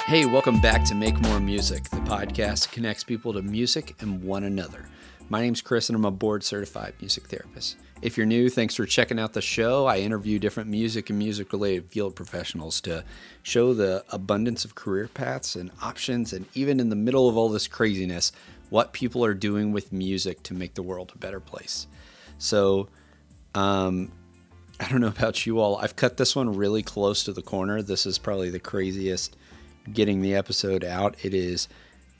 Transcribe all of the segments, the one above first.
Hey, welcome back to Make More Music, the podcast that connects people to music and one another. My name's Chris, and I'm a board-certified music therapist. If you're new, thanks for checking out the show. I interview different music and music-related field professionals to show the abundance of career paths and options, and even in the middle of all this craziness, what people are doing with music to make the world a better place. So, I don't know about you all. I've cut this one really close to the corner. This is probably the craziest getting the episode out. It is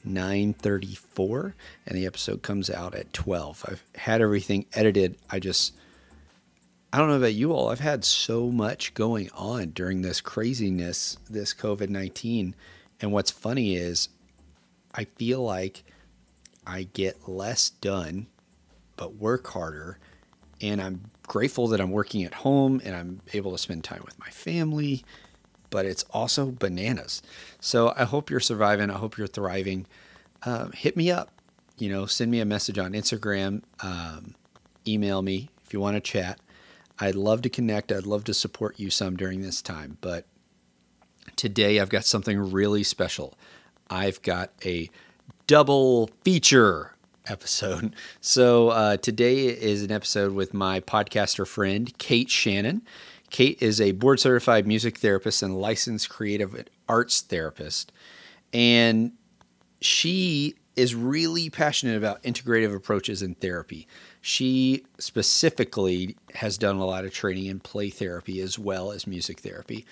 9:34 and the episode comes out at 12. I've had everything edited. I don't know about you all. I've had so much going on during this craziness, this COVID-19. And what's funny is I feel like I get less done, but work harder. And I'm grateful that I'm working at home and I'm able to spend time with my family, but it's also bananas. So I hope you're surviving. I hope you're thriving. Hit me up, send me a message on Instagram, email me if you want to chat. I'd love to connect. I'd love to support you some during this time. But today I've got something really special. I've got a double feature episode. So today is an episode with my podcaster friend, Kate Shannon. Kate is a board-certified music therapist and licensed creative arts therapist. And she is really passionate about integrative approaches in therapy. She specifically has done a lot of training in play therapy as well as music therapy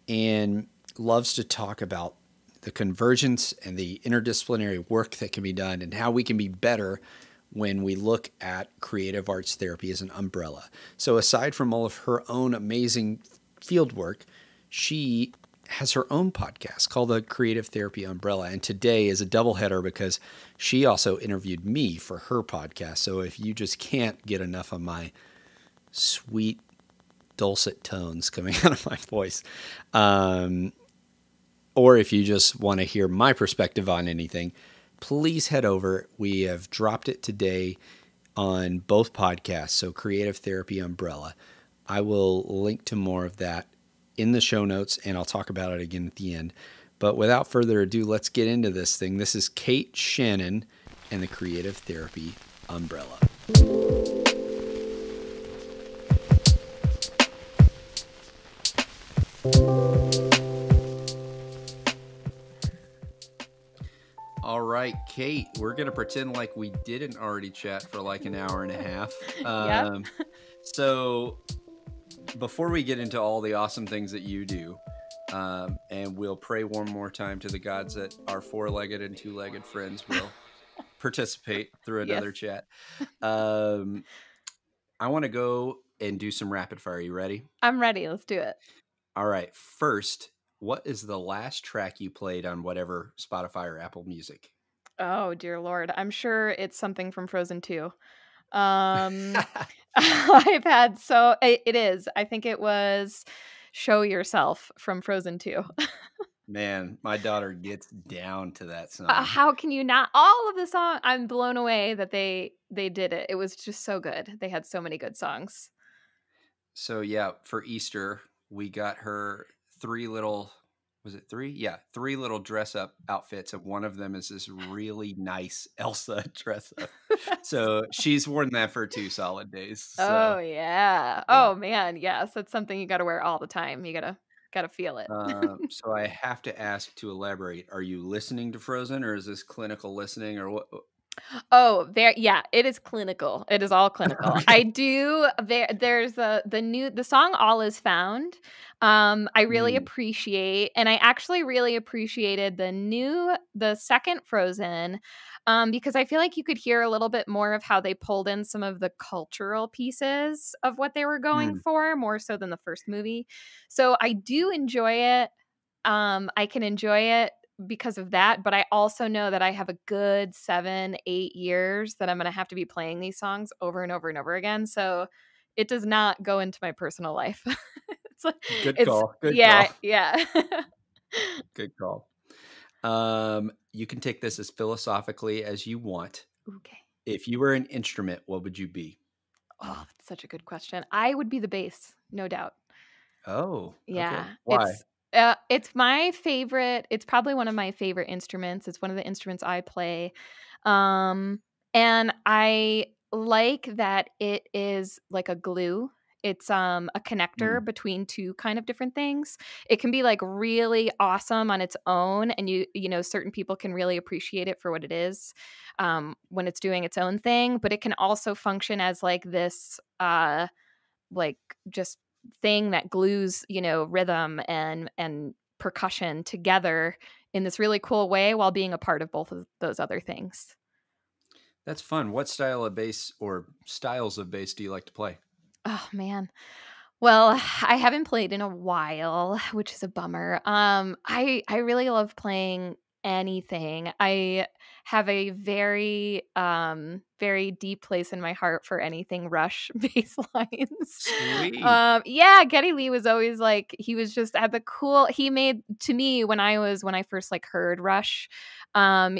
and loves to talk about the convergence and the interdisciplinary work that can be done and how we can be better when we look at creative arts therapy as an umbrella. So aside from all of her own amazing field work, she has her own podcast called the Creative Therapy Umbrella. And today is a doubleheader because she also interviewed me for her podcast. So if you just can't get enough of my sweet, dulcet tones coming out of my voice, or if you just want to hear my perspective on anything, please head over. We have dropped it today on both podcasts, so Creative Therapy Umbrella. I will link to more of that in the show notes, and I'll talk about it again at the end. But without further ado, let's get into this thing. This is Kate Shannon and the Creative Therapy Umbrella. All right, Kate, we're going to pretend like we didn't already chat for like an hour and a half. Yep. So before we get into all the awesome things that you do, and we'll pray one more time to the gods that our four-legged and two-legged friends will participate through another chat. I want to go and do some rapid fire. You ready? I'm ready. Let's do it. All right. First, what is the last track you played on whatever Spotify or Apple Music? Oh, dear Lord. I'm sure it's something from Frozen 2. I've had it is. I think it was Show Yourself from Frozen 2. Man, my daughter gets down to that song. How can you not? All of the song, I'm blown away that they did it. It was just so good. They had so many good songs. So yeah, for Easter, we got her three little dress up outfits, and one of them is this really nice Elsa dress up. So she's worn that for 2 solid days. So, oh yeah. Oh man, yes, that's something you got to wear all the time. You gotta feel it. So I have to ask to elaborate. Are you listening to Frozen, or is this clinical listening, or what? Oh, it is clinical. It is all clinical. Okay. I do. There's the song "All Is Found." I really appreciate, and I actually really appreciated the second Frozen, because I feel like you could hear a little bit more of how they pulled in some of the cultural pieces of what they were going for, more so than the first movie. So I do enjoy it. I can enjoy it because of that, but I also know that I have a good 7-8 years that I'm going to have to be playing these songs over and over and over again. So it does not go into my personal life. Good call. Good call. Yeah. Good call. You can take this as philosophically as you want. Okay. If you were an instrument, what would you be? Oh, that's such a good question. I would be the bass, no doubt. Oh, yeah. Okay. Why? It's my favorite. It's probably one of my favorite instruments. It's one of the instruments I play. Um, and I like that it is like a glue. It's a Mm, connector between two kind of different things. It can be like really awesome on its own, and certain people can really appreciate it for what it is when it's doing its own thing. But it can also function as like this like just thing that glues, rhythm and percussion together in this really cool way while being a part of both of those other things. that's fun. What style of bass or styles of bass do you like to play? Oh man. Well, I haven't played in a while, which is a bummer. I really love playing anything. I have a very deep place in my heart for anything Rush bass lines. Sweet. Yeah, Geddy Lee was always like he was just at the cool. He made to me when I first like heard Rush.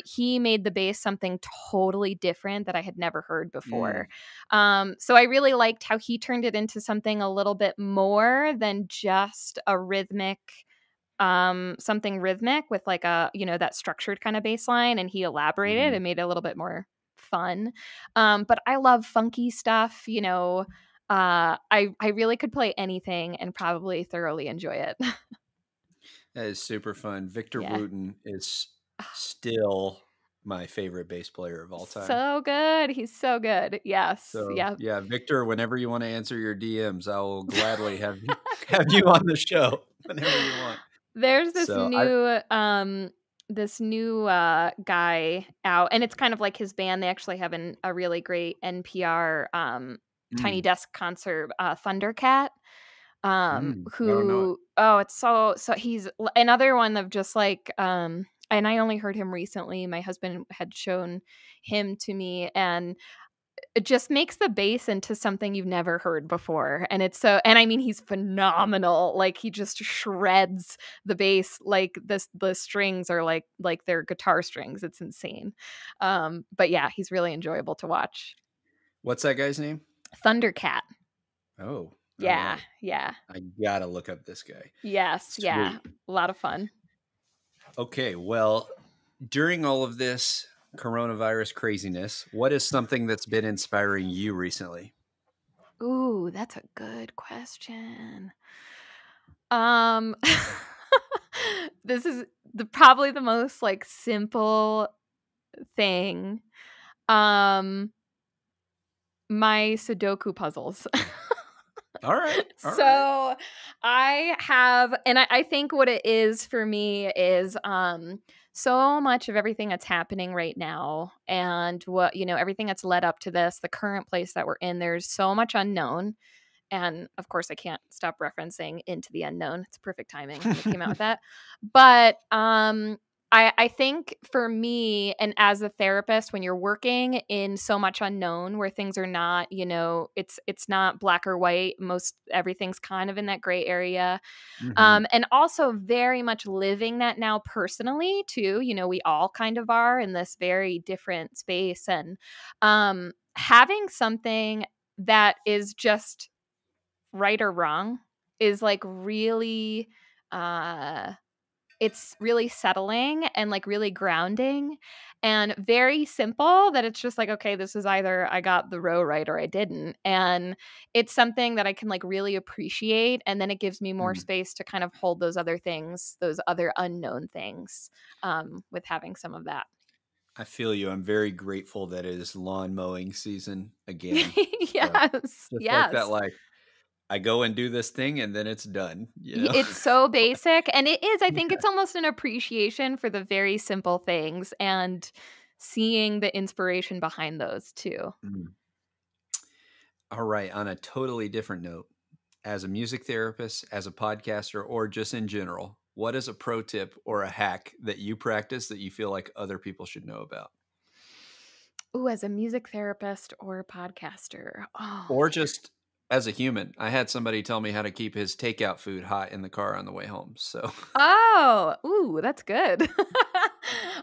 He made the bass something totally different that I had never heard before. Mm, So I really liked how he turned it into something a little bit more than just a rhythmic, something rhythmic with like that structured kind of bass line. And he elaborated mhm. and made it a little bit more fun. But I love funky stuff, I really could play anything and probably thoroughly enjoy it. That is super fun. Victor Yeah. Wooten is still my favorite bass player of all time. So good. He's so good. Yes. So, Yeah. yeah, Victor, whenever you wanna answer your DMs, I will gladly have you have you on the show whenever you want. There's So, I this new guy out, and it's kind of like his band. They actually have a really great NPR Tiny mm, Desk concert, Thundercat. I don't know it. Who it's so he's another one of just like and I only heard him recently. My husband had shown him to me, and it just makes the bass into something you've never heard before. And it's so, and I mean, he's phenomenal. Like he just shreds the bass. Like the strings are like their guitar strings. It's insane. But yeah, he's really enjoyable to watch. What's that guy's name? Thundercat. Oh, Yeah. alright. Yeah. I gotta look up this guy. Yes. Yeah. Sweet. A lot of fun. Okay, well, during all of this coronavirus craziness, what is something that's been inspiring you recently? Ooh, that's a good question. Um, this is probably the most like simple thing. Um, my Sudoku puzzles. Alright, alright. So I have, and I think what it is for me is so much of everything that's happening right now and what, everything that's led up to this, the current place that we're in, there's so much unknown. And of course, I can't stop referencing Into the Unknown. It's perfect timing when it came out with that. But I think for me, and as a therapist, when you're working in so much unknown where things are not, it's not black or white. Most everything's kind of in that gray area. Mhm, And also very much living that now personally too. We all kind of are in this very different space. And having something that is just right or wrong is like really uh it's really settling and like really grounding and very simple that it's just like okay, this is either I got the row right or I didn't, and it's something that I can like really appreciate, and then it gives me more mm. space to kind of hold those other things, those other unknown things, with having some of that. I feel you. I'm very grateful that it is lawn mowing season again. So, Yes, just like that yes. life. I go and do this thing and then it's done, you know? It's so basic, and it is, I think Yeah. it's almost an appreciation for the very simple things and seeing the inspiration behind those too. Mm. Alright, on a totally different note, as a music therapist, as a podcaster, or just in general, what is a pro tip or a hack that you practice that you feel like other people should know about? Ooh, as a music therapist or a podcaster. Oh, Or man. just as a human. I had somebody tell me how to keep his takeout food hot in the car on the way home, so Oh, ooh, that's good.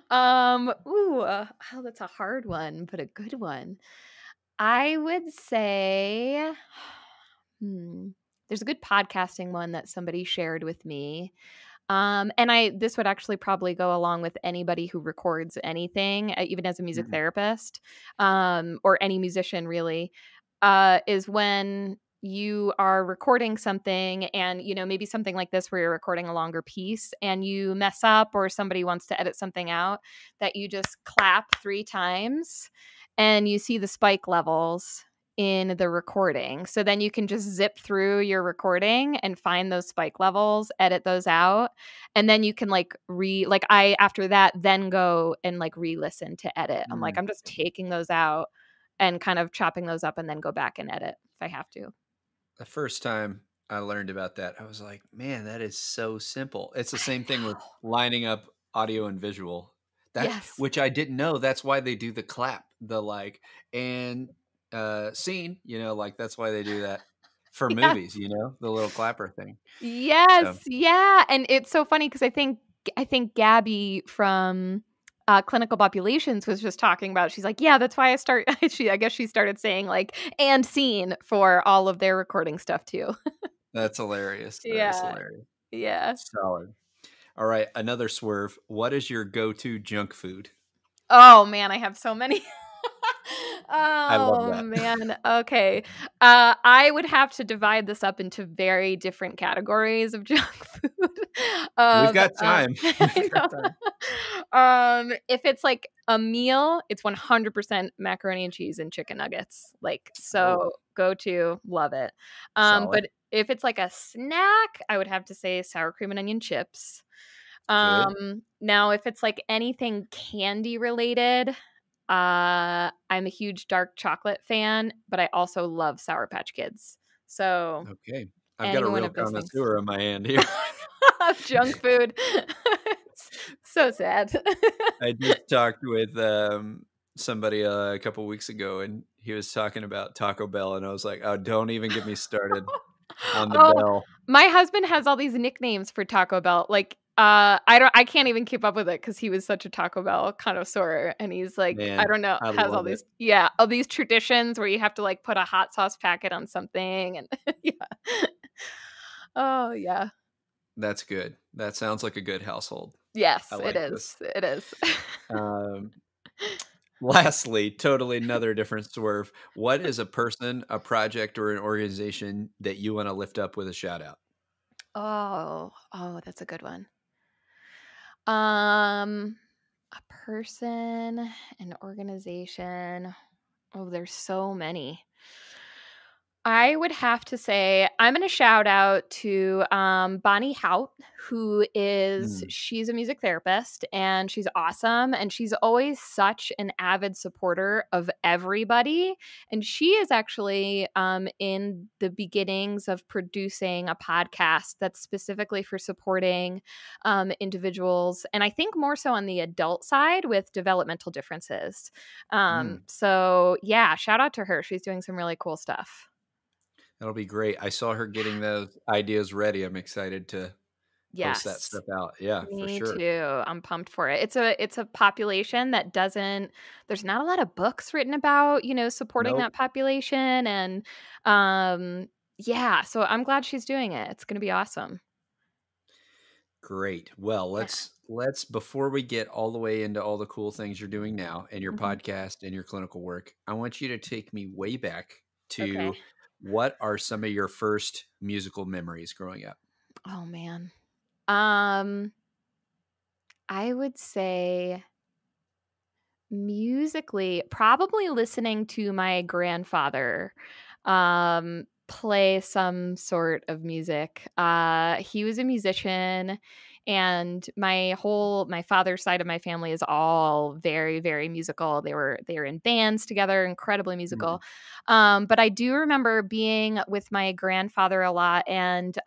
Oh, that's a hard one, but a good one. I would say, hmm, there's a good podcasting one that somebody shared with me. And this would actually probably go along with anybody who records anything, even as a music therapist, or any musician really, is when you are recording something and, maybe something like this where you're recording a longer piece and you mess up or somebody wants to edit something out, that you just clap 3 times and you see the spike levels in the recording. So then you can just zip through your recording and find those spike levels, edit those out, and then you can I after that then go and re-listen to edit. I'm just taking those out and kind of chopping those up and then go back and edit if I have to. The first time I learned about that, I was like, man, that is so simple. It's the same thing with lining up audio and visual. Yes. Which I didn't know. That's why they do the clap, and scene, that's why they do that for movies, the little clapper thing. Yes. So. Yeah. And it's so funny because I think Gabby from Clinical Populations was just talking about, she's like, yeah, that's why I guess she started saying and scene for all of their recording stuff too. That's hilarious. Yeah. That's hilarious. Yeah. Solid. All right. Another swerve. What is your go-to junk food? Oh man, I have so many. I love Oh that. man. Okay. I would have to divide this up into very different categories of junk food. We've got time. I know. If it's like a meal, it's 100% macaroni and cheese and chicken nuggets. Go to, love it. But if it's like a snack, I would have to say sour cream and onion chips. Now if it's like anything candy related, I'm a huge dark chocolate fan, but I also love Sour Patch Kids. So okay, I've got a real connoisseur on my end here. Junk food. It's so sad. I just talked with somebody a couple weeks ago, and he was talking about Taco Bell, and I was like, "Oh, don't even get me started on the bell." My husband has all these nicknames for Taco Bell. I can't even keep up with it because he was such a Taco Bell connoisseur, and he's like, Man, I don't know, I has love all these traditions where you have to put a hot sauce packet on something, and yeah. Oh yeah. That's good. That sounds like a good household. Yes, I like it is. this. It is. Lastly, totally another different swerve. What is a person, a project, or an organization that you want to lift up with a shout out? Oh, that's a good one. A person, an organization. Oh, there's so many. I would have to say I'm going to shout out to Bonnie Hout, she's a music therapist and she's awesome. And she's always such an avid supporter of everybody. And she is actually in the beginnings of producing a podcast that's specifically for supporting individuals. And I think more so on the adult side with developmental differences. So yeah, shout out to her. She's doing some really cool stuff. That'll be great. I saw her getting those ideas ready. I'm excited to post that stuff out. Yeah, for sure. Me too. I'm pumped for it. It's a population that there's not a lot of books written about, supporting that population. And yeah, so I'm glad she's doing it. It's going to be awesome. Great. Well, let's before we get all the way into all the cool things you're doing now and your podcast and your clinical work, I want you to take me way back to what are some of your first musical memories growing up? Oh man. I would say musically, probably listening to my grandfather play some sort of music. He was a musician, and my father's side of my family is all very, very musical. They were in bands together, incredibly musical. But I do remember being with my grandfather a lot, and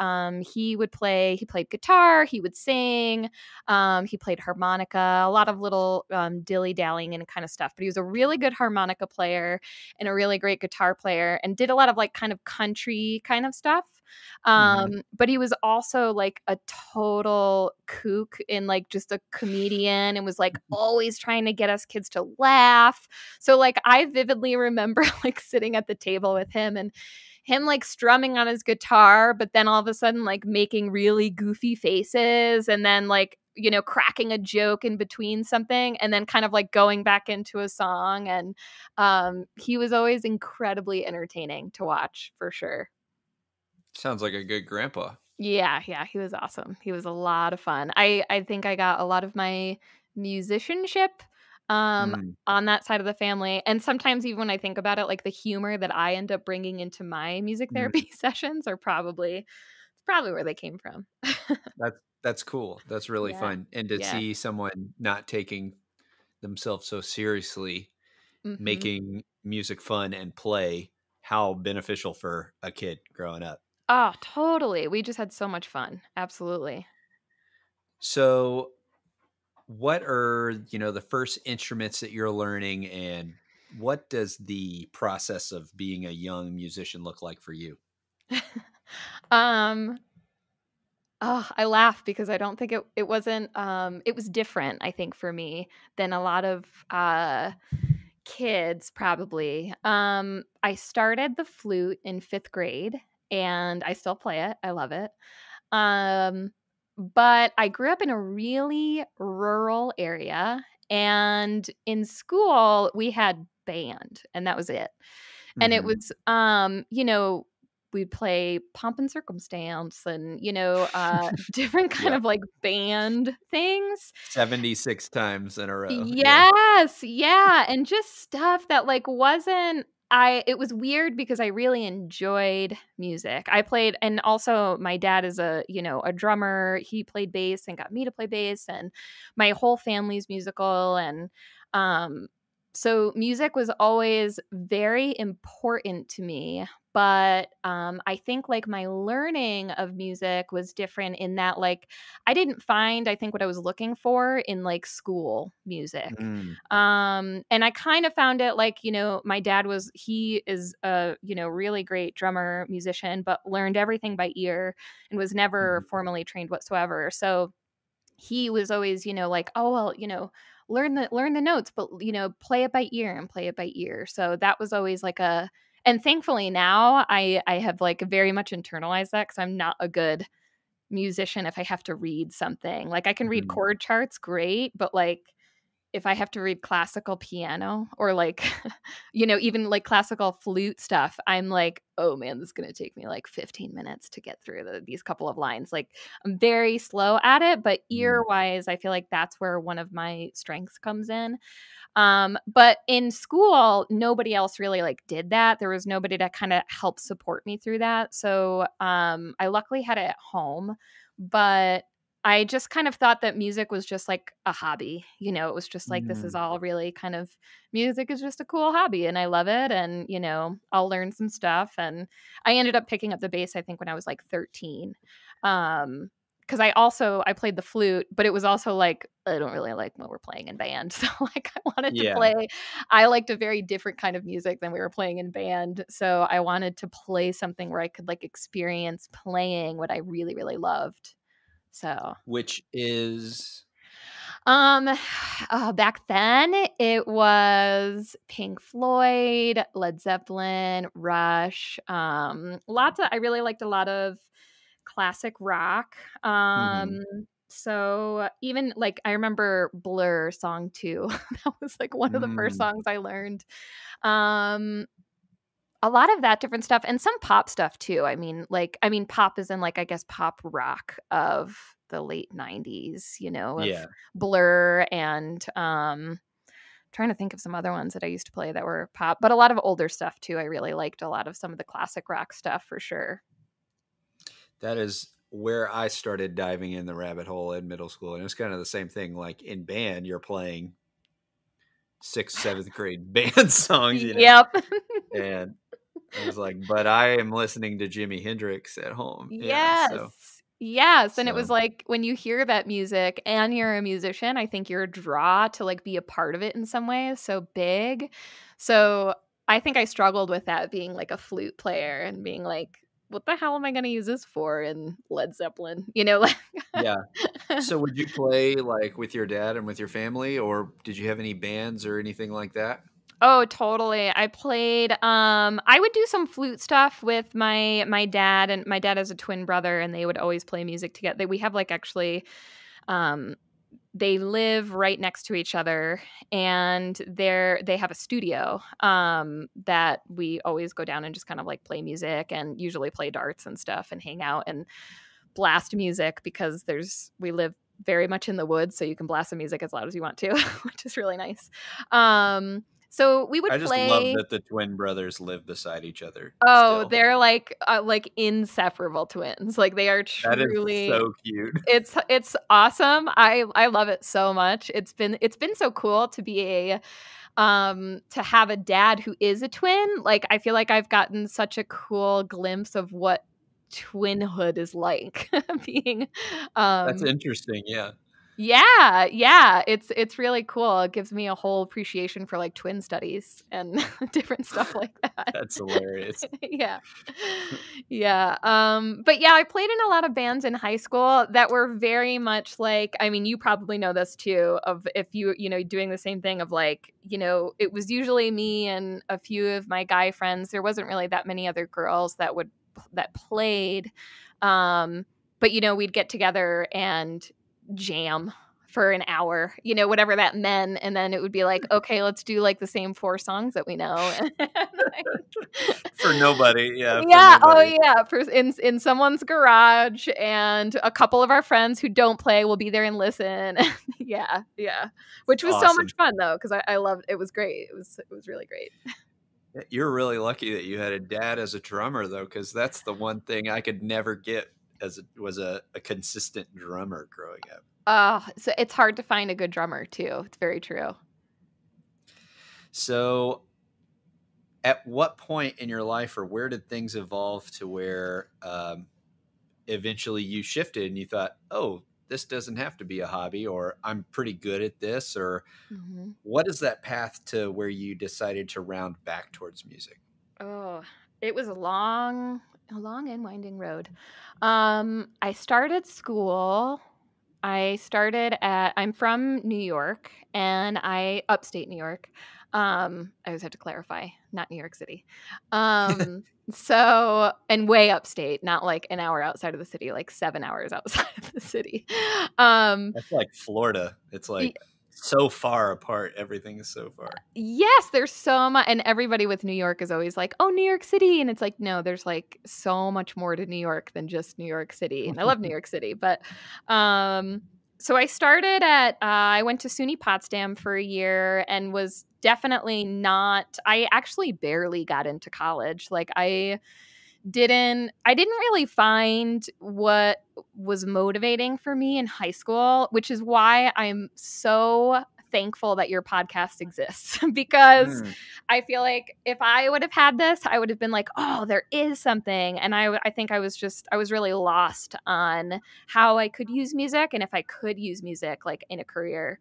he played guitar, he would sing, he played harmonica, a lot of little dilly-dallying and kind of stuff. But he was a really good harmonica player and a really great guitar player, and did a lot of kind of country kind of stuff. But he was also a total kook and just a comedian, and was always trying to get us kids to laugh. So I vividly remember sitting at the table with him, and him like strumming on his guitar, but then all of a sudden like making really goofy faces and then like, you know, cracking a joke in between something and then kind of like going back into a song. And he was always incredibly entertaining to watch for sure. Sounds like a good grandpa. Yeah, he was awesome. He was a lot of fun. I think I got a lot of my musicianship on that side of the family. And sometimes even when I think about it, like the humor that I end up bringing into my music therapy sessions are probably where they came from. That's cool. That's really Yeah. fun. And to Yeah. see someone not taking themselves so seriously, Mhm. making music fun and play, how beneficial for a kid growing up. Oh, totally. We just had so much fun. Absolutely. So what are, the first instruments that you're learning, and what does the process of being a young musician look like for you? um Oh, I laugh because I don't think it wasn't it was different, I think, for me than a lot of kids probably. I started the flute in 5th grade and I still play it. I love it. Um but I grew up in a really rural area and in school we had band and that was it. And it Mm-hmm. was, you know, we'd play Pomp and Circumstance and, you know, different kind Yep. of like band things. 76 times in a row. Yeah. Yes, yeah, and just stuff that like wasn't it was weird because I really enjoyed music. I played and also my dad is a, you know, a drummer. He played bass and got me to play bass and my whole family's musical and um so music was always very important to me, but I think like my learning of music was different in that like I didn't find I think what I was looking for in like school music. Mm, And I kind of found it like, you know, my dad he is a, you know, really great drummer musician, but learned everything by ear and was never mhm, formally trained whatsoever. So he was always, you know, like, oh well, you know, learn the notes, but you know, play it by ear and play it by ear. So that was always like a and thankfully now I have like very much internalized that because I'm not a good musician if I have to read something. Like I can read mhm. chord charts great, but like if I have to read classical piano or like you know, even like classical flute stuff, I'm like, "Oh man, this is going to take me like 15 minutes to get through these couple of lines." Like I'm very slow at it, but Mm, ear-wise, I feel like that's where one of my strengths comes in. But in school, nobody else really like did that. There was nobody to kind of help support me through that. So I luckily had it at home, but I just kind of thought that music was just like a hobby. You know, it was just like this is mm, all really kind of music is just a cool hobby and I love it. And, you know, I'll learn some stuff. And I ended up picking up the bass, I think, when I was like 13. Because I played the flute, but it was also like I don't really like when we're playing in band. So like I wanted to yeah. play I liked a very different kind of music than we were playing in band. So I wanted to play something where I could like experience playing what I really, really loved. So Which is um back then it was Pink Floyd, Led Zeppelin, Rush, lots of I really liked a lot of classic rock. mhm, So even like I remember Blur song 2. That was like one of the first mm, songs I learned. Um a lot of that different stuff and some pop stuff too. I mean pop is in like I guess pop rock of the late 90s, you know, of yeah. Blur and trying to think of some other ones that I used to play that were pop, but a lot of older stuff too. I really liked a lot of some of the classic rock stuff for sure. That is where I started diving in the rabbit hole in middle school. And it's kind of the same thing. Like in band, you're playing 6th, 7th grade band songs, Yep. and I was like, but I am listening to Jimi Hendrix at home. Yeah. Yes. Yes, and it was So, like when you hear that music and you're a musician, I think your draw to like be a part of it in some way is so big. So, I think I struggled with that being like a flute player and being like, what the hell am I going to use this for in Led Zeppelin? You know, like yeah. So would you play like with your dad and with your family, or did you have any bands or anything like that? Oh, totally. I played I would do some flute stuff with my dad, and my dad has a twin brother, and they would always play music together. We have like actually um they live right next to each other, and they have a studio that we always go down and just kind of like play music, and usually play darts and stuff and hang out and blast music, because we live very much in the woods, so you can blast the music as loud as you want to, which is really nice. So we would I just love play. that the twin brothers live beside each other Oh, still. they're like inseparable twins. Like they are That is truly. so cute. It's awesome. I love it so much. It's been so cool to be to have a dad who is a twin. Like I feel like I've gotten such a cool glimpse of what twinhood is like. Being That's um interesting. Yeah. yeah, it's really cool. It gives me a whole appreciation for like twin studies and different stuff like that. That's hilarious. Yeah. Yeah. But yeah, I played in a lot of bands in high school that were very much like, I mean, you probably know this too, of if doing the same thing of like, it was usually me and a few of my guy friends. There wasn't really that many other girls that played. But we'd get together and jam for an hour, whatever that meant. And then it would be like, okay, let's do like the same 4 songs that we know. For nobody. Yeah. Yeah. For Oh nobody. yeah. In someone's garage, and a couple of our friends who don't play will be there and listen. Yeah. Yeah. Which was so Awesome. much fun though. Cause I loved, it was great. It was really great. You're really lucky that you had a dad as a drummer, though, because that's the one thing I could never get was a consistent drummer growing up. So it's hard to find a good drummer too. It's very true. So at what point in your life, or where did things evolve to where eventually you shifted and you thought, oh, this doesn't have to be a hobby, or I'm pretty good at this, or what is that path to where you decided to round back towards music? Oh, it was a long and winding road. I started school. I'm from New York, and upstate New York. I always have to clarify, not New York City. So, and way upstate, not like an hour outside of the city, like 7 hours outside of the city. That's like Florida. It's like so far apart. Everything is so far. Yes, there's so much. And everybody with New York is always like, oh, New York City. And it's like, no, there's like so much more to New York than just New York City. And I love New York City. But so I went to SUNY Potsdam for a year, and was definitely I actually barely got into college. Like I didn't really find what was motivating for me in high school, which is why I'm so thankful that your podcast exists. Because I feel like if I would have had this, I would have been like, oh, there is something. And I think I was really lost on how I could use music, and if I could use music like in a career.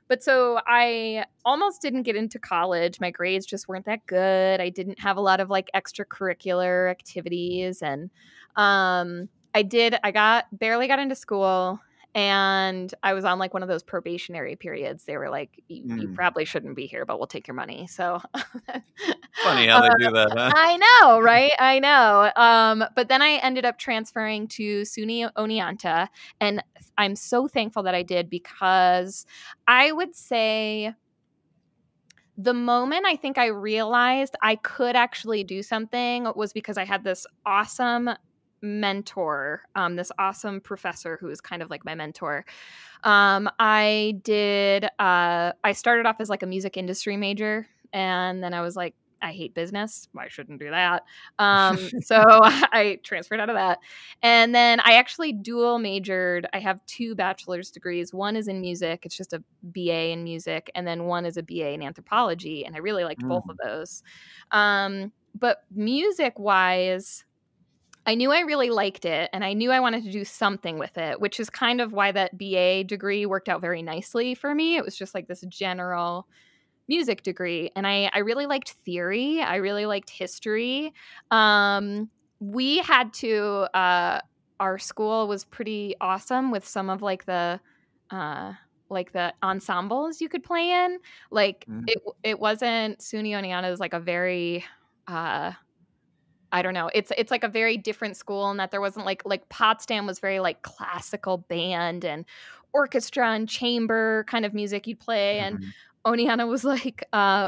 But so I almost didn't get into college. My grades just weren't that good. I didn't have a lot of like extracurricular activities. And I barely got into school, and I was on like one of those probationary periods. They were like, you probably shouldn't be here, but we'll take your money. So funny how they do that, huh? I know, right? I know. But then I ended up transferring to SUNY Oneonta, and I'm so thankful that I did, because I would say the moment I think I realized I could actually do something was because I had this awesome mentor, this awesome professor who was kind of like my mentor. I started off as like a music industry major, and then I was like, I hate business. I shouldn't do that. So I transferred out of that. And then I actually dual majored. I have 2 bachelor's degrees. One is in music. It's just a BA in music. And then one is a BA in anthropology. And I really liked both of those. But music wise, I knew I really liked it, and I knew I wanted to do something with it, which is kind of why that BA degree worked out very nicely for me. It was just like this general music degree, and I really liked theory. I really liked history. We had to our school was pretty awesome with some of like the like the ensembles you could play in. Like Mhm. it wasn't SUNY Oneonta is like a very I don't know. It's like a very different school in that there wasn't like Potsdam was very like classical band and orchestra and chamber kind of music you'd play, and Mhm. Oneonta was like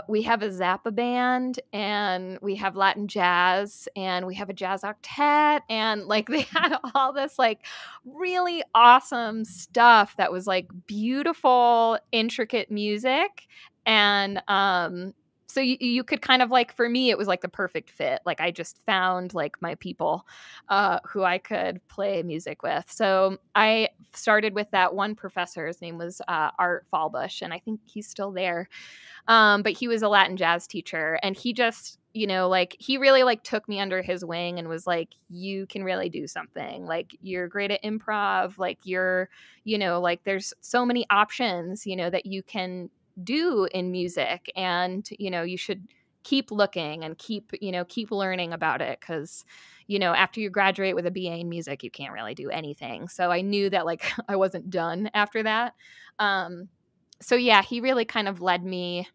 we have a Zappa band and we have Latin jazz and we have a jazz octet, and like they had all this like really awesome stuff that was like beautiful, intricate music. And so you could kind of like, for me, it was like the perfect fit. Like I just found like my people who I could play music with. So I started with that one professor. His name was Art Fallbush, and I think he's still there. But he was a Latin jazz teacher, and he just, like he really like took me under his wing and was like, you can really do something. Like you're great at improv. Like you're, like there's so many options, that you can do in music, and you should keep looking and keep learning about it, because after you graduate with a BA in music you can't really do anything. So I knew that like I wasn't done after that. So yeah, he really kind of led me,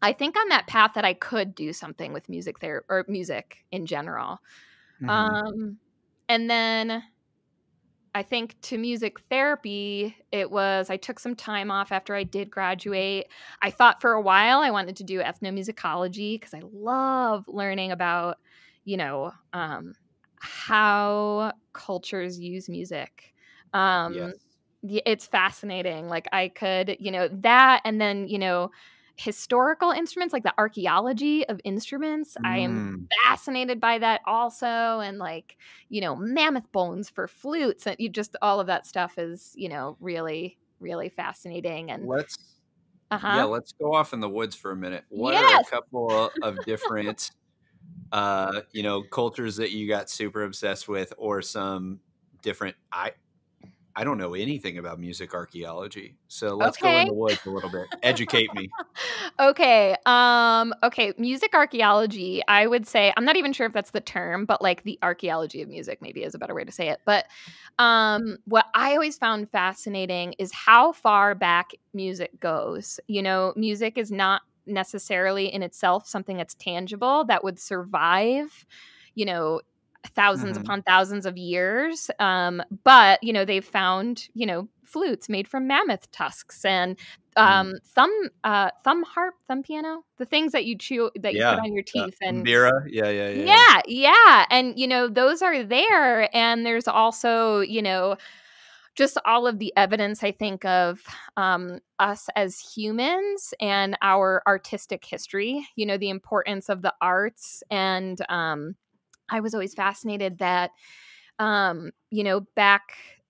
I think, on that path that I could do something with music there, or music in general. Mhm. And then I think to music therapy, I took some time off after I did graduate. I thought for a while I wanted to do ethnomusicology because I love learning about, how cultures use music. Yes. It's fascinating. Like I could, that, and then, historical instruments, like the archaeology of instruments. I am Mm. fascinated by that also. And like, mammoth bones for flutes, and you just, all of that stuff is, really, really fascinating. And Let's uh-huh. let's go off in the woods for a minute. What are a Yes. couple of different cultures that you got super obsessed with, or some different I don't know anything about music archaeology. So let's go in Okay. the woods a little bit. Educate me. Okay, music archaeology, I would say, I'm not even sure if that's the term, but like the archaeology of music maybe is a better way to say it. But what I always found fascinating is how far back music goes. Music is not necessarily in itself something that's tangible that would survive, you know, thousands Mhm. upon thousands of years. But they've found, flutes made from mammoth tusks, and Mm. thumb harp, thumb piano, the things that you chew, that you put Yeah. on your Yeah. teeth. And Mbira. Yeah, yeah, yeah, yeah. yeah, and those are there. And there's also, just all of the evidence, I think, of us as humans and our artistic history, the importance of the arts. And I was always fascinated that, back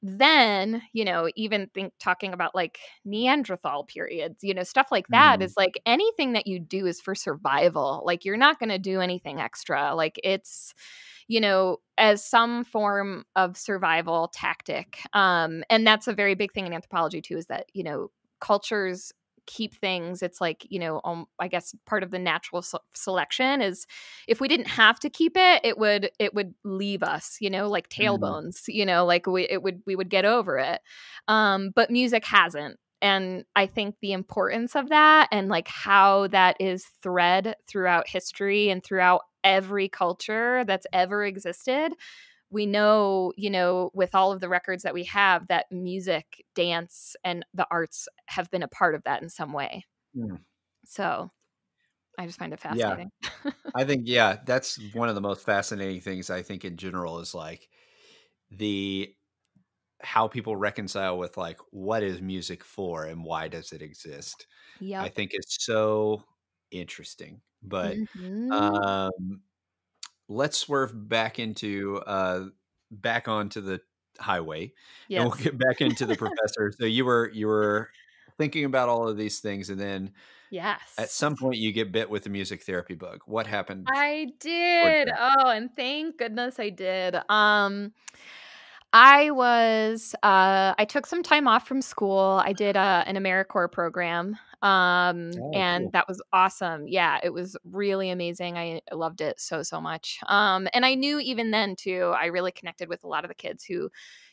then, even talking about like Neanderthal periods, stuff like that Mhm. is like anything that you do is for survival. Like you're not going to do anything extra. Like it's, as some form of survival tactic. And that's a very big thing in anthropology too, is that, cultures keep things. It's like, I guess part of the natural selection is, if we didn't have to keep it, it would leave us, like Mhm. tailbones, like we would get over it. But music hasn't. And I think the importance of that, and like how that is thread throughout history and throughout every culture that's ever existed. We know, with all of the records that we have, that music, dance, and the arts have been a part of that in some way. Mm. So I just find it Yeah. fascinating. I think, that's one of the most fascinating things I think in general is like the how people reconcile with like what is music for and why does it exist. I Yep. think it's so interesting. But Mhm. um let's swerve back onto the highway, and we'll Yes. get back into the professor. So you were thinking about all of these things, and then at Yes. some point you get bit with the music therapy bug. What happened I towards did. that? Oh, and thank goodness I did. I took some time off from school. I did an AmeriCorps program. Oh, And cool. that was awesome. Yeah, it was really amazing. I loved it so, so much. And I knew even then too, I really connected with a lot of the kids who,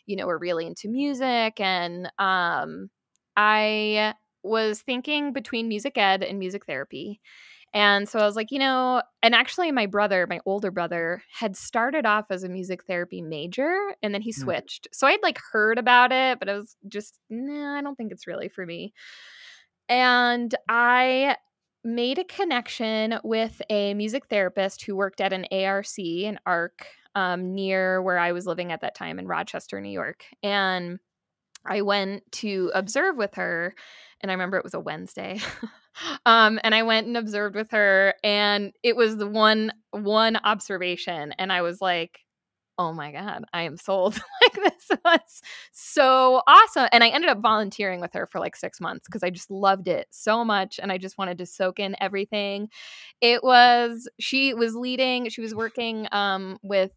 were really into music. And I was thinking between music ed and music therapy. And so I was like, and actually my older brother had started off as a music therapy major and then he Mm. switched. So I'd like heard about it, but I was just, nah, I don't think it's really for me. And I made a connection with a music therapist who worked at an ARC, an ARC, near where I was living at that time in Rochester, New York. And I went to observe with her, and I remember it was a Wednesday. And I went and observed with her, and it was the one observation, and I was like, oh my God, I am sold. Like, this was so awesome. And I ended up volunteering with her for like 6 months because I just loved it so much. And I just wanted to soak in everything. She was working with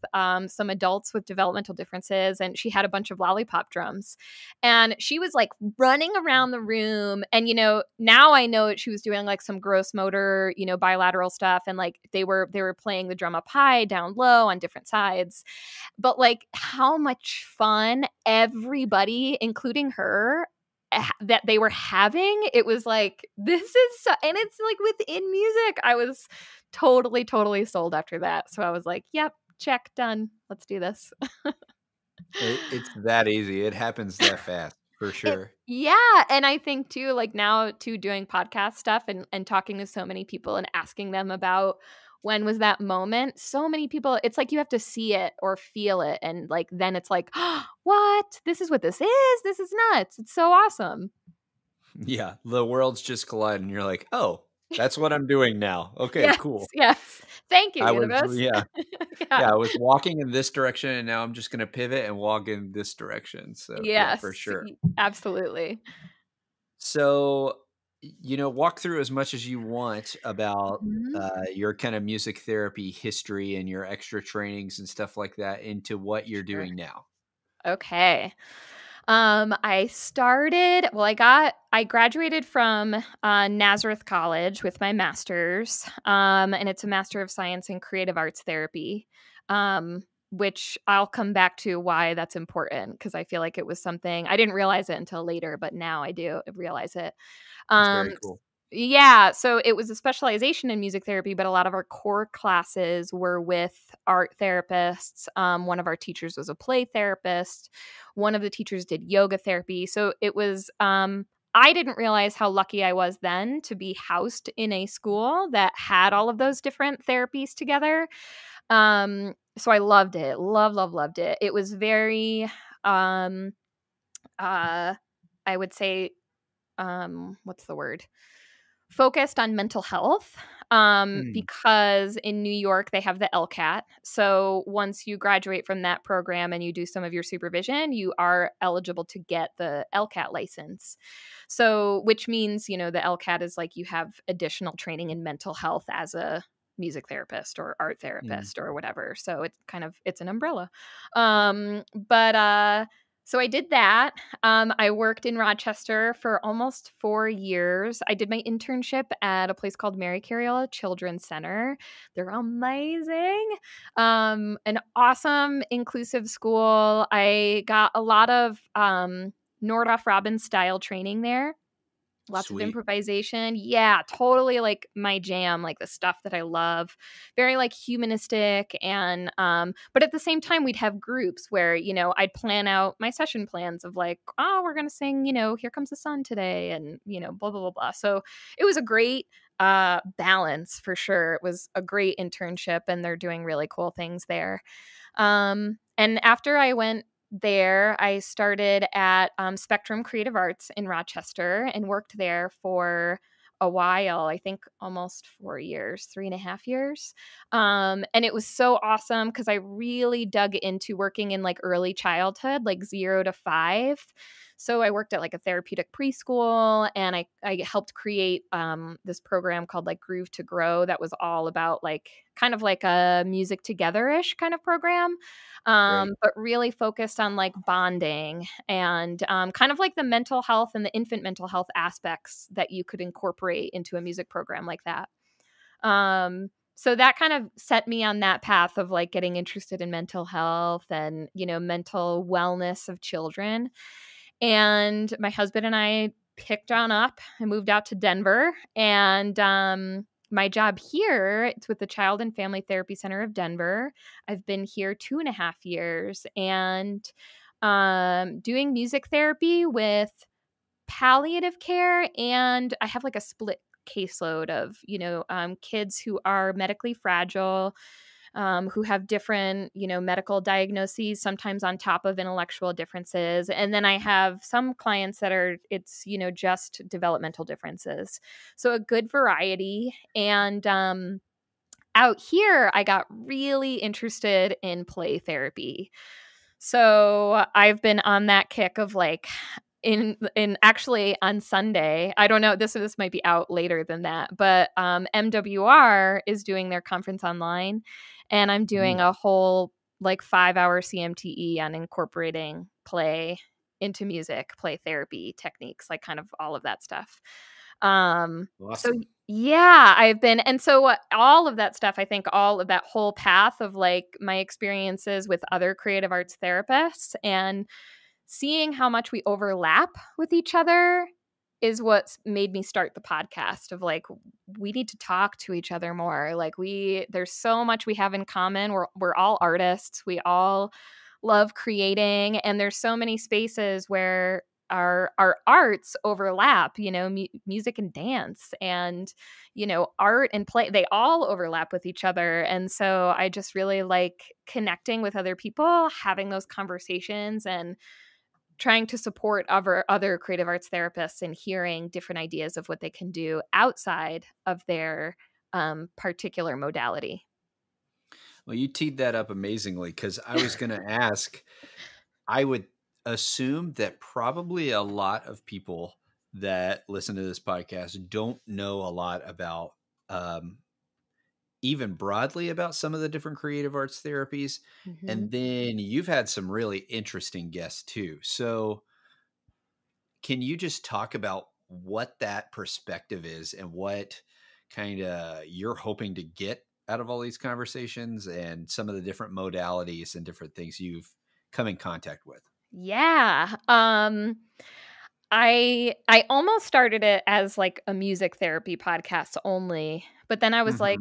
some adults with developmental differences, and she had a bunch of lollipop drums. And she was like running around the room. And, now I know she was doing like some gross motor, bilateral stuff. And like they were playing the drum up high, down low on different sides. But like how much fun everybody, including her, that they were having. It was like, this is so, and it's like within music. I was totally sold after that. So I was like, yep, check, done. Let's do this. It's that easy. It happens that fast, for sure. Yeah. And I think too, like now too, doing podcast stuff and talking to so many people and asking them about when was that moment. So many people, it's like you have to see it or feel it. And like, then it's like, oh, what? This is what this is. This is nuts. It's so awesome. Yeah. The worlds just collide and you're like, oh, that's what I'm doing now. Okay, Yes, cool. yes. Thank you, I universe. was, yeah. Yeah, I was walking in this direction and now I'm just going to pivot and walk in this direction. So, yeah, Yes, for sure. absolutely. So, walk through as much as you want about Mhm. your kind of music therapy history and your extra trainings and stuff like that into what you're Sure. doing now. Okay. I graduated from Nazareth College with my master's, and it's a Master of Science in Creative Arts Therapy, which I'll come back to why that's important because I feel like it was something I didn't realize it until later, but now I do realize it. It's very Um, cool. yeah, so it was a specialization in music therapy, but a lot of our core classes were with art therapists. One of our teachers was a play therapist. One of the teachers did yoga therapy. So it was, I didn't realize how lucky I was then to be housed in a school that had all of those different therapies together. So I loved it. Loved it. It was very, I would say, what's the word? Focused on mental health, Mm, because in New York they have the LCAT. So once you graduate from that program and you do some of your supervision, you are eligible to get the LCAT license. So which means, the LCAT is like you have additional training in mental health as a music therapist or art mm. therapist or whatever. So it's an umbrella. But so I did that. I worked in Rochester for almost 4 years. I did my internship at a place called Mary Carriola Children's Center. They're amazing. An awesome, inclusive school. I got a lot of Nordhoff Robbins style training there. Lots of Sweet. improvisation. Yeah, totally like my jam, like the stuff that I love. Very like humanistic and but at the same time we'd have groups where, I'd plan out my session plans of like, oh, we're going to sing, Here Comes the Sun today and, blah blah blah blah. So it was a great balance for sure. It was a great internship and they're doing really cool things there. And after I went there, I started at Spectrum Creative Arts in Rochester and worked there for a while, I think almost 4 years, 3.5 years. And it was so awesome because I really dug into working in like early childhood, like 0 to 5. So I worked at like a therapeutic preschool and I helped create this program called like Groove to Grow that was all about like kind of like a music together-ish kind of program. Great. But really focused on like bonding and kind of like the mental health and the infant mental health aspects that you could incorporate into a music program like that. So that kind of set me on that path of like getting interested in mental health and, mental wellness of children. And my husband and I picked on up. I moved out to Denver, and my job here, it's with the Child and Family Therapy Center of Denver. I've been here 2.5 years, and doing music therapy with palliative care, and I have like a split caseload of kids who are medically fragile, who have different medical diagnoses, sometimes on top of intellectual differences, and then I have some clients that are just developmental differences, so a good variety. And out here I got really interested in play therapy, so I've been on that kick of like in actually on Sunday, I don't know, this might be out later than that, but MWR is doing their conference online, and I'm doing a whole like 5-hour CMTE on incorporating play into music, play therapy techniques, like kind of all of that stuff. So Awesome. yeah, I've been, and so all of that stuff, I think all of that whole path of like my experiences with other creative arts therapists and seeing how much we overlap with each other is what's made me start the podcast of like, we need to talk to each other more. Like there's so much we have in common. We're all artists. We all love creating, and there's so many spaces where our arts overlap, music and dance, and art and play, they all overlap with each other. And so I just really like connecting with other people, having those conversations, and trying to support other creative arts therapists and hearing different ideas of what they can do outside of their particular modality. Well, you teed that up amazingly, because I was going to ask, I would assume that probably a lot of people that listen to this podcast don't know a lot about, even broadly, about some of the different creative arts therapies. Mm-hmm. And then you've had some really interesting guests too. So can you just talk about what that perspective is and what kind of you're hoping to get out of all these conversations and some of the different modalities and different things you've come in contact with? Yeah. I almost started it as like a music therapy podcast only, but then I was like,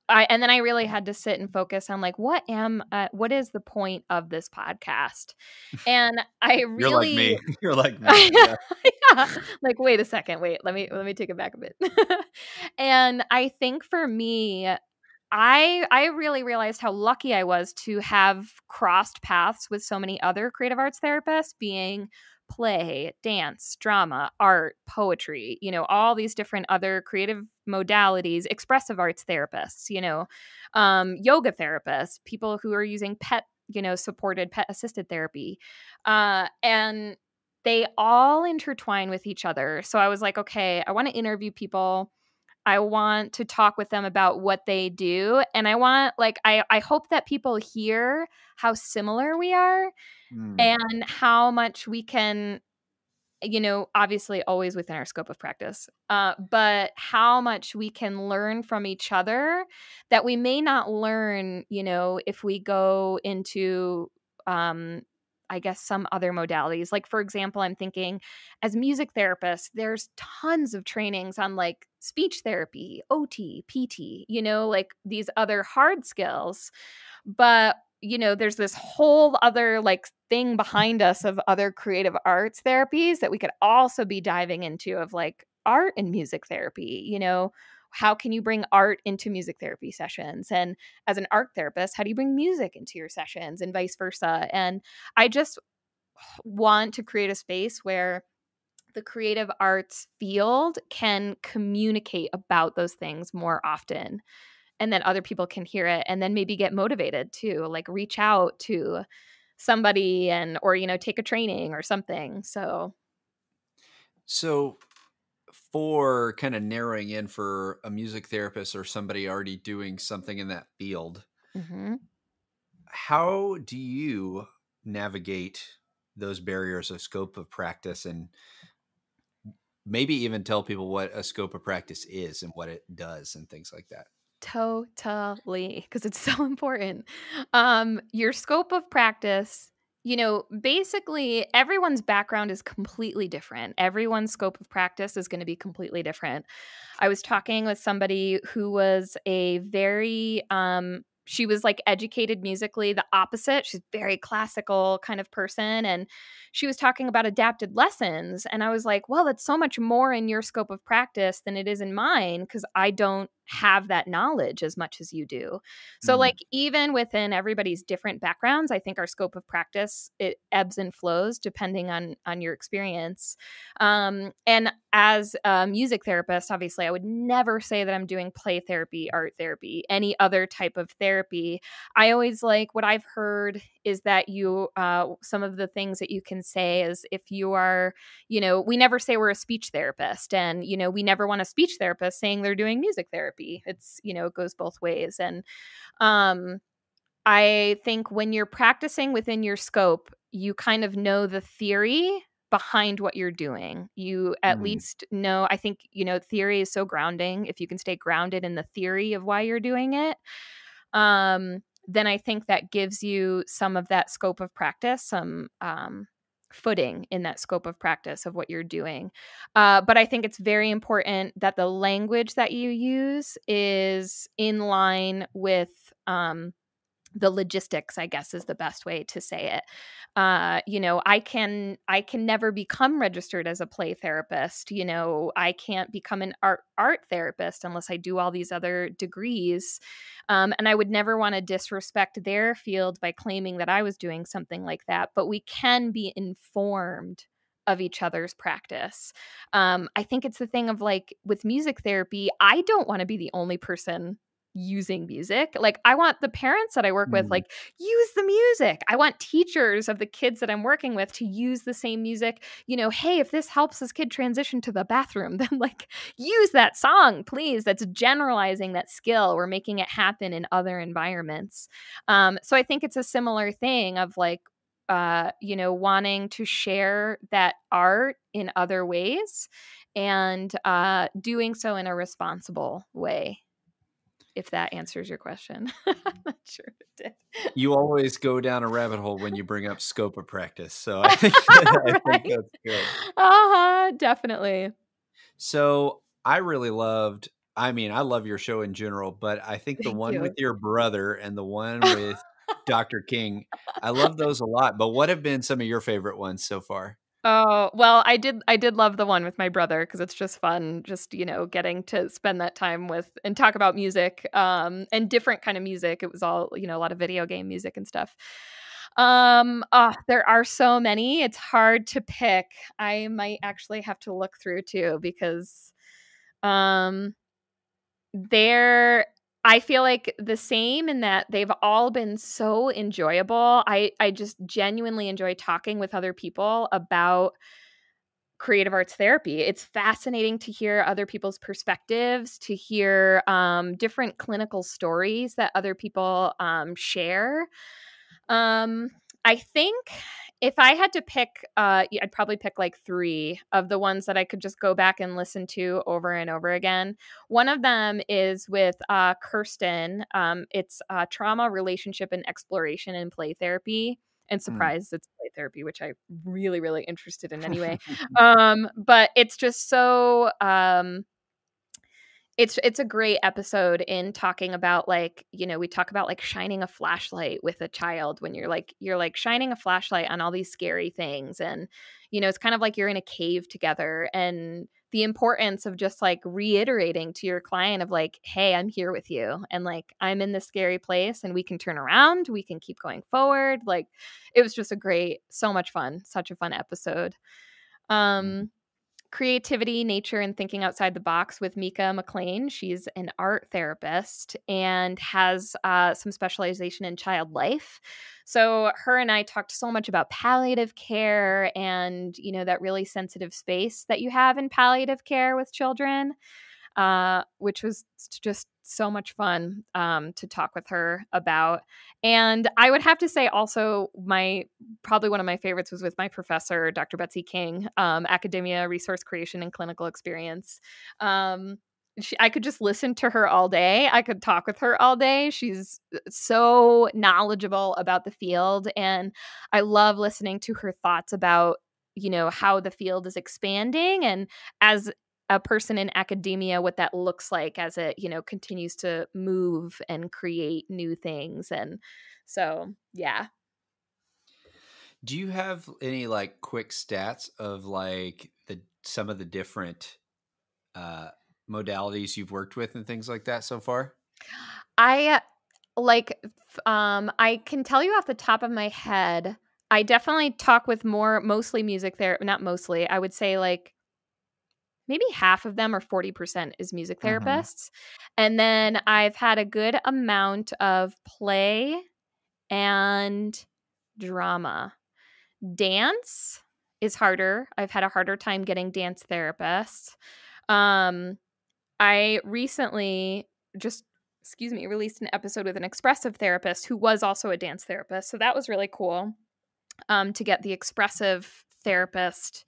and then I really had to sit and focus on like, what is the point of this podcast? And I You're like really, me. You're like me. Yeah. yeah, like, wait a second, let me take it back a bit. And I think for me, I really realized how lucky I was to have crossed paths with so many other creative arts therapists, being play, dance, drama, art, poetry, all these different other creative modalities, expressive arts therapists, yoga therapists, people who are using supported pet assisted therapy. And they all intertwine with each other. So I was like, okay, I want to interview people. I want to talk with them about what they do. And I want, like, I hope that people hear how similar we are and how much we can, obviously always within our scope of practice, but how much we can learn from each other that we may not learn, if we go into, I guess, some other modalities. Like, for example, I'm thinking as music therapists, there's tons of trainings on like speech therapy, OT, PT, like these other hard skills. But there's this whole other like thing behind us of other creative arts therapies that we could also be diving into, of like art and music therapy. How can you bring art into music therapy sessions? And as an art therapist, how do you bring music into your sessions, and vice versa? And I just want to create a space where the creative arts field can communicate about those things more often, and then other people can hear it and then maybe get motivated to like reach out to somebody or take a training or something. So for kind of narrowing in for a music therapist or somebody already doing something in that field, how do you navigate those barriers of scope of practice, and maybe even tell people what a scope of practice is and what it does and things like that? Totally, because it's so important. Your scope of practice Basically everyone's background is completely different. Everyone's scope of practice is going to be completely different. I was talking with somebody who was a very she was like educated musically, the opposite. She's very classical kind of person. And she was talking about adapted lessons. And I was like, well, that's so much more in your scope of practice than it is in mine, because I don't have that knowledge as much as you do. So like even within everybody's different backgrounds, I think our scope of practice, it ebbs and flows depending on your experience. And as a music therapist, obviously, I would never say that I'm doing play therapy, art therapy, any other type of therapy. I always like what I've heard is that some of the things that you can say is if you are, we never say we're a speech therapist, and, we never want a speech therapist saying they're doing music therapy. It's, it goes both ways. And I think when you're practicing within your scope, you kind of know the theory behind what you're doing. You at least know, I think, theory is so grounding. If you can stay grounded in the theory of why you're doing it, then I think that gives you some of that scope of practice, some footing in that scope of practice of what you're doing. But I think it's very important that the language that you use is in line with the logistics, I guess, is the best way to say it. I can never become registered as a play therapist. I can't become an art therapist unless I do all these other degrees. And I would never want to disrespect their field by claiming that I was doing something like that. But we can be informed of each other's practice. I think it's the thing of like with music therapy, I don't want to be the only person using music. Like I want the parents that I work with, like, use the music. I want teachers of the kids that I'm working with to use the same music. Hey, if this helps this kid transition to the bathroom, then like use that song, please. That's generalizing that skill. We're making it happen in other environments. So I think it's a similar thing of like, wanting to share that art in other ways and doing so in a responsible way. If that answers your question. I'm not sure if it did. You always go down a rabbit hole when you bring up scope of practice. So I think, I think that's good. Definitely. So I really loved, I love your show in general, but I think the one with your brother and the one with Dr. King, I love those a lot. But what have been some of your favorite ones so far? Oh, well, I did love the one with my brother because it's just fun, just, getting to spend that time with and talk about music, and different kind of music. It was all, a lot of video game music and stuff. There are so many. It's hard to pick. I might actually have to look through too because I feel like the same in that they've all been so enjoyable. I just genuinely enjoy talking with other people about creative arts therapy. It's fascinating to hear other people's perspectives, to hear different clinical stories that other people share. I think if I had to pick, I'd probably pick like 3 of the ones that I could just go back and listen to over and over again. One of them is with Kirsten. It's trauma, relationship, and exploration in play therapy. And surprise, it's play therapy, which I'm really, really interested in anyway. But it's just so it's a great episode in talking about like, we talk about like shining a flashlight with a child when you're like shining a flashlight on all these scary things. And, it's kind of like you're in a cave together, and the importance of just like reiterating to your client of like, hey, I'm here with you. And like, I'm in this scary place and we can turn around, we can keep going forward. Like it was just so much fun, such a fun episode. Creativity, Nature, and Thinking Outside the Box with Mika McLean. She's an art therapist and has some specialization in child life. So her and I talked so much about palliative care and, that really sensitive space that you have in palliative care with children, which was just so much fun to talk with her about. And I would have to say also probably one of my favorites was with my professor, Dr. Betsy King, Academia, Resource Creation, and Clinical Experience. I could just listen to her all day. I could talk with her all day. She's so knowledgeable about the field, and I love listening to her thoughts about, how the field is expanding, and as a person in academia, what that looks like as it, continues to move and create new things. And so, yeah. Do you have any like quick stats of like some of the different uh, modalities you've worked with and things like that so far? I I can tell you off the top of my head, I definitely talk with mostly music therapy, not mostly. I would say like maybe half of them or 40% is music Hmm. therapists. And then I've had a good amount of play and drama. Dance is harder. I've had a harder time getting dance therapists. Um, I recently just, released an episode with an expressive therapist who was also a dance therapist. So that was really cool, to get the expressive therapist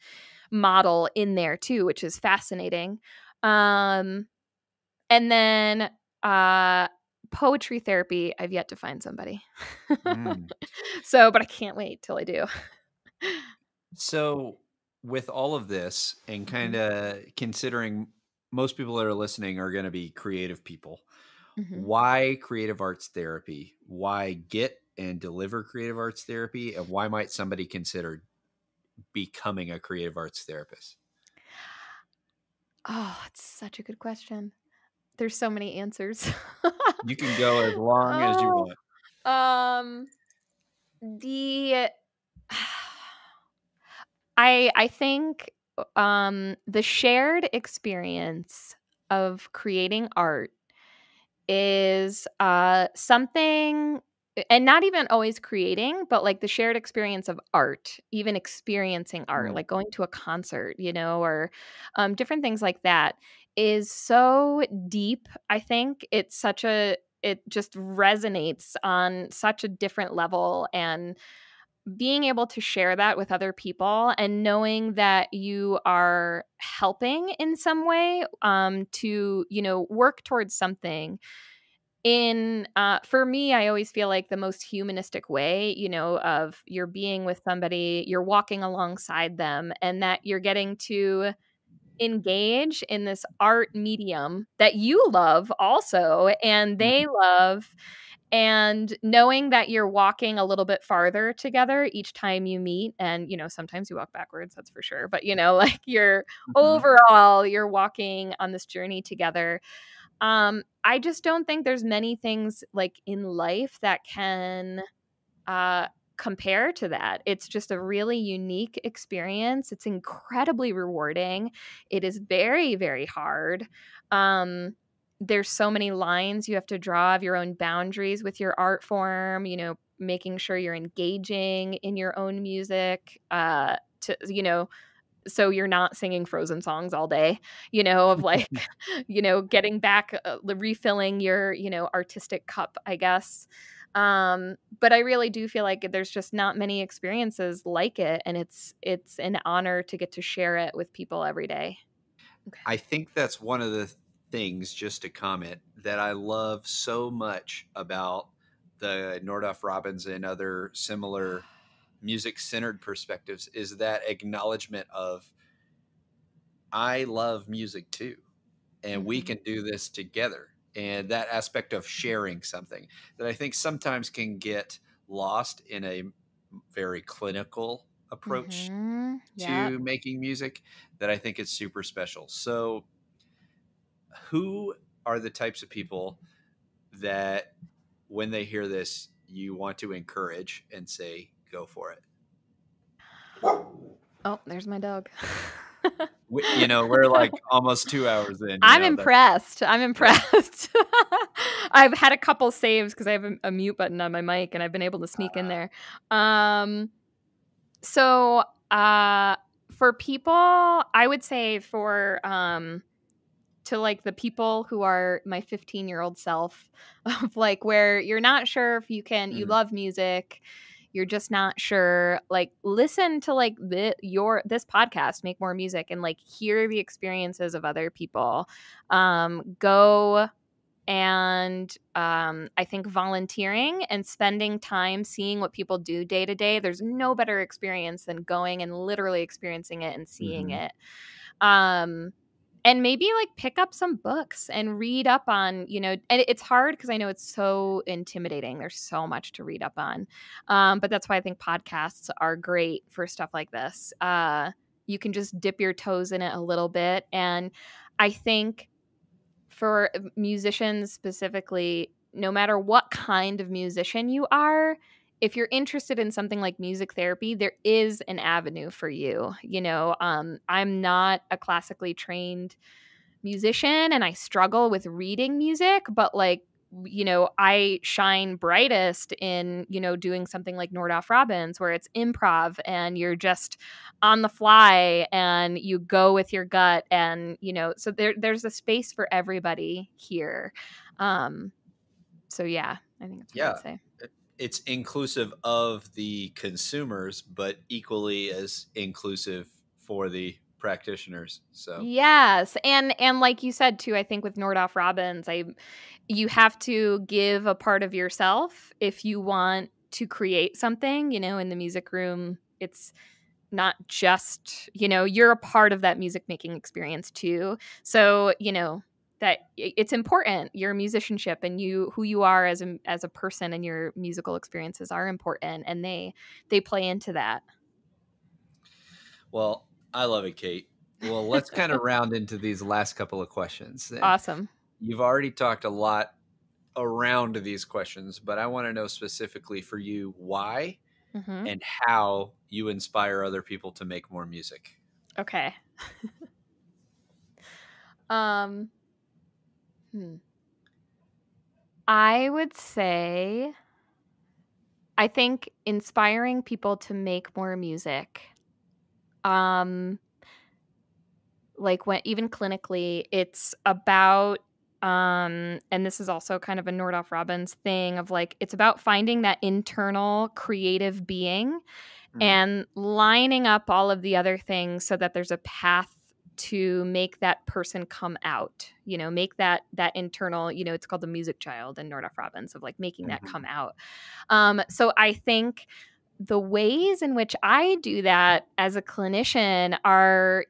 model in there too, which is fascinating. Um, and then poetry therapy, I've yet to find somebody. Mm. So, but I can't wait till I do. So, with all of this and kind Mhm. of considering most people that are listening are going to be creative people, Mhm. why creative arts therapy? Why get and deliver creative arts therapy? And why might somebody consider becoming a creative arts therapist? Oh, it's such a good question. There's so many answers. You can go as long as you Oh, want. um, the I think the shared experience of creating art is something, and not even always creating, but like the shared experience of art, even experiencing art, Mm. like going to a concert, or different things like that, is so deep. I think it just resonates on such a different level, and being able to share that with other people and knowing that you are helping in some way, to work towards something in for me, I always feel like the most humanistic way, of you're being with somebody, you're walking alongside them, and that you're getting to engage in this art medium that you love also and Mm. they love, and knowing that you're walking a little bit farther together each time you meet. And sometimes you walk backwards, that's for sure, but like you're Mhm. overall you're walking on this journey together. I just don't think there's many things like in life that can uh, compare to that. It's just a really unique experience. It's incredibly rewarding. It is very, very hard. Um, there's so many lines you have to draw of your own boundaries with your art form, making sure you're engaging in your own music, to, so you're not singing Frozen songs all day, of like, getting back, refilling your, artistic cup, I guess. But I really do feel like there's just not many experiences like it, and it's an honor to get to share it with people every day. Okay. I think that's one of the things, just to comment, that I love so much about the Nordhoff Robbins and other similar music centered perspectives is that acknowledgement of I love music too, and we Mhm. can do this together. And that aspect of sharing something that I think sometimes can get lost in a very clinical approach Mhm. Yep. to making music that I think is super special. So, who are the types of people that when they hear this, you want to encourage and say, go for it? Oh, there's my dog. We're like almost 2 hours in, I'm that, impressed. I'm yeah. impressed. I've had a couple saves because I have a mute button on my mic, and I've been able to sneak in there. Um, so for people, I would say to like the people who are my 15-year-old self, of like where you're not sure if you Mm. love music, you're just not sure, like listen to like this podcast, Make More Music, and like hear the experiences of other people. Go and I think volunteering and spending time seeing what people do day to day, there's no better experience than going and literally experiencing it and seeing Mhm. it. And maybe like pick up some books and read up on, and it's hard because I know it's so intimidating. There's so much to read up on. But that's why I think podcasts are great for stuff like this. You can just dip your toes in it a little bit. And I think for musicians specifically, no matter what kind of musician you are, if you're interested in something like music therapy, there is an avenue for you. I'm not a classically trained musician and I struggle with reading music, but like, I shine brightest in, doing something like Nordhoff Robbins, where it's improv and you're just on the fly and you go with your gut. And, so there's a space for everybody here. So yeah, I think that's what Yeah. I'd say. It's inclusive of the consumers, but equally as inclusive for the practitioners. So Yes. And like you said too, I think with Nordhoff Robbins, you have to give a part of yourself if you want to create something, in the music room. It's not just, you're a part of that music making experience too. So, that it's important. Your musicianship and who you are as a person, and your musical experiences are important, and they play into that. well, I love it, Kate. Well, let's kind of round into these last couple of questions. And Awesome. you've already talked a lot around these questions, but I want to know specifically for you why Mm-hmm. and how you inspire other people to make more music. Okay. I would say, I think inspiring people to make more music, like when even clinically, it's about, and this is also kind of a Nordhoff Robbins thing of like, it's about finding that internal creative being and lining up all of the other things so that there's a path to make that person come out, make that internal, it's called the music child in Nordhoff Robbins, of like making that come out. So I think the ways in which I do that as a clinician are,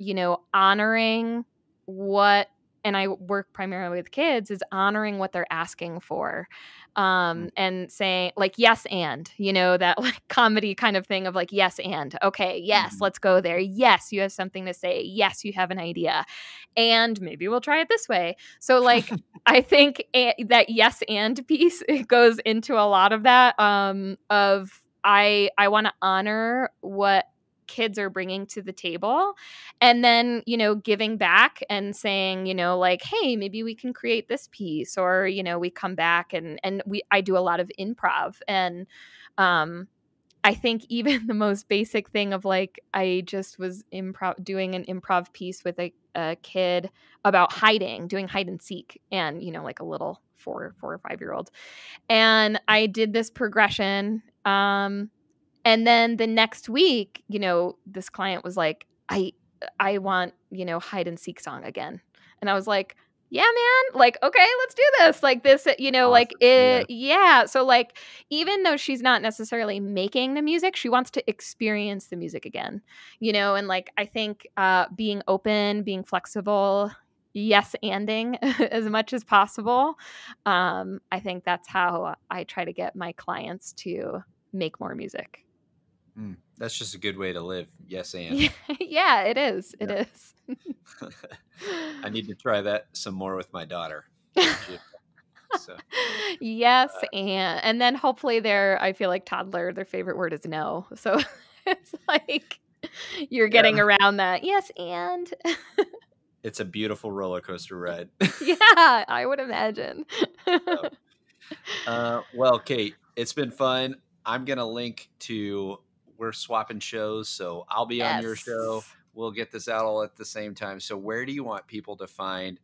honoring what, and I work primarily with kids, is honoring what they're asking for. And saying like, yes, and, that like comedy kind of thing of like, yes, and, okay, yes, let's go there. Yes, you have something to say. Yes, you have an idea. And maybe we'll try it this way. So like, I think that yes, and piece, it goes into a lot of that, of I want to honor what kids are bringing to the table, and then giving back and saying, like, hey, maybe we can create this piece, or we come back and I do a lot of improv, and I think even the most basic thing of like, I just was doing an improv piece with a kid about doing hide and seek, and like a little 4 or 5-year-old, and I did this progression. And then the next week, this client was like, I want, hide and seek song again. And I was like, yeah, man, like, okay, let's do this. Like this, like Awesome. it, yeah. So like, even though she's not necessarily making the music, she wants to experience the music again, and like, I think being open, being flexible, yes, anding as much as possible. I think that's how I try to get my clients to make more music. That's just a good way to live. Yes, and Yeah, it is. Yeah. It is. I need to try that some more with my daughter. So Yes, and then hopefully I feel like toddler, their favorite word is no. So it's like you're getting around that. Yes, and it's a beautiful roller coaster ride. yeah, I would imagine. Well, Kate, it's been fun. I'm going to link to, we're swapping shows, so I'll be on your show. We'll get this out all at the same time. So where do you want people to find,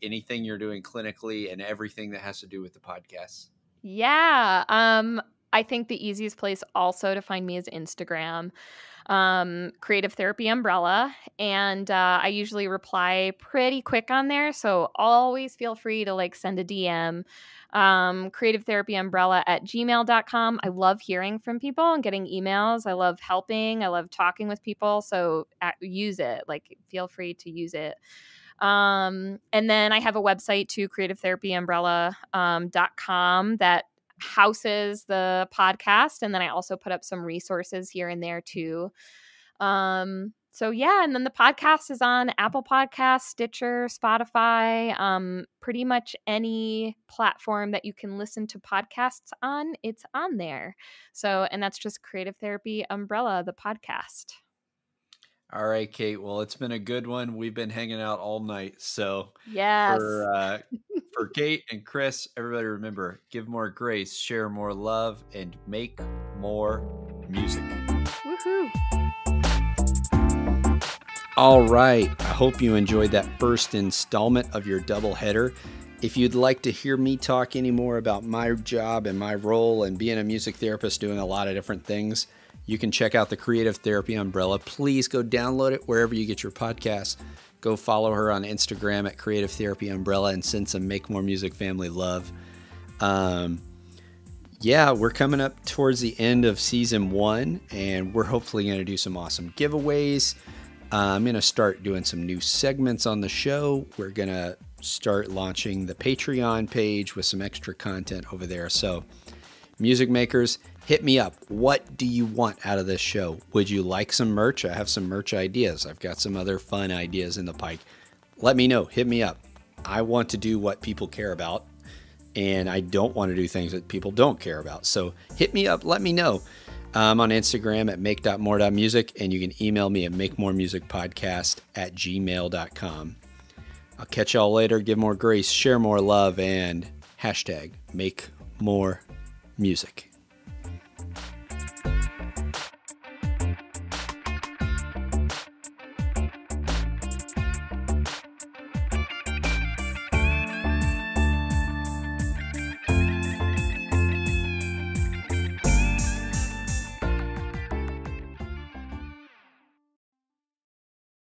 anything you're doing clinically and everything that has to do with the podcast? Yeah. I think the easiest place also to find me is Instagram, Creative Therapy Umbrella. And I usually reply pretty quick on there. So always feel free to like send a DM. Creative Therapy Umbrella at gmail.com. I love hearing from people and getting emails. I love helping. I love talking with people. So use it. Like, feel free to use it. And then I have a website too, creativetherapyumbrella.com, that houses the podcast. And then I also put up some resources here and there too. So yeah, and then the podcast is on Apple Podcasts, Stitcher, Spotify, pretty much any platform that you can listen to podcasts on, it's on there. So, and that's just Creative Therapy Umbrella, the podcast. All right, Kate. Well, it's been a good one. We've been hanging out all night. So yes, for Kate and Chris, everybody remember, give more grace, share more love, and make more music. Woohoo. All right. I hope you enjoyed that first installment of your doubleheader. If you'd like to hear me talk any more about my job and my role and being a music therapist doing a lot of different things, you can check out the Creative Therapy Umbrella. Please go download it wherever you get your podcasts. Go follow her on Instagram at Creative Therapy Umbrella and send some Make More Music family love. Yeah, we're coming up towards the end of season 1, and we're hopefully going to do some awesome giveaways. I'm going to start doing some new segments on the show. We're going to start launching the Patreon page with some extra content over there. So, music makers, hit me up. What do you want out of this show? Would you like some merch? I have some merch ideas. I've got some other fun ideas in the pike. Let me know. Hit me up. I want to do what people care about, and I don't want to do things that people don't care about. So hit me up. Let me know. I'm on Instagram at make.more.music, and you can email me at makemoremusicpodcast@gmail.com. I'll catch y'all later. Give more grace, share more love, and hashtag make more music.